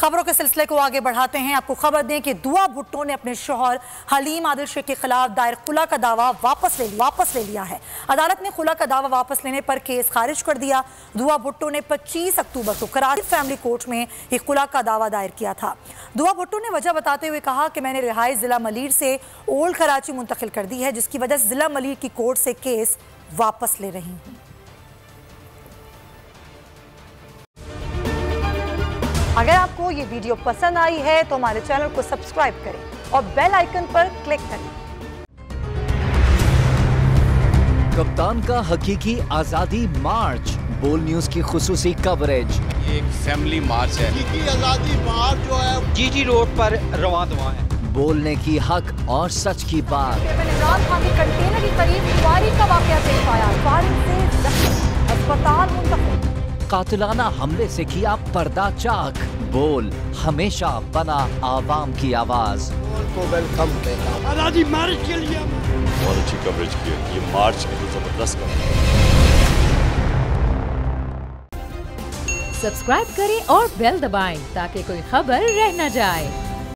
खबरों के सिलसिले को आगे बढ़ाते हैं। आपको खबर दें कि दुआ भुट्टो ने अपने शौहर हलीम आदिल शेख के खिलाफ दायर खुला का दावा वापस ले लिया है। अदालत ने खुला का दावा वापस लेने पर केस खारिज कर दिया। दुआ भुट्टो ने 25 अक्टूबर को कराची फैमिली कोर्ट में एक खुला का दावा दायर किया था। दुआ भुट्टो ने वजह बताते हुए कहा कि मैंने रिहाई जिला मलीर से ओल्ड कराची मुंतकिल कर दी है, जिसकी वजह से जिला मलीर की कोर्ट से केस वापस ले रही हूँ। अगर आपको ये वीडियो पसंद आई है तो हमारे चैनल को सब्सक्राइब करें और बेल आइकन पर क्लिक करें। कप्तान का हकीकी आजादी मार्च, बोल न्यूज की खुसूसी कवरेज। ये एक फैमिली मार्च है। हकीकी आजादी मार्च जो है जीटी रोड पर रवां दवा है। बोलने की हक और सच की बात। इमरान खान के कंटेनर के करीब फायरिंग का वाकया पेश आया। फायरिंग से जख्मी, अस्पताल मुंतकिल। कातिलाना हमले से किया पर्दा चाक। बोल हमेशा बना आवाम की आवाज। को वेलकम देगा आजादी मार्च के लिए बहुत अच्छी कवरेज की है। ये मार्च की तो जबरदस्त कवरेज। सब्सक्राइब करें और बेल दबाएं ताकि कोई खबर रह न जाए।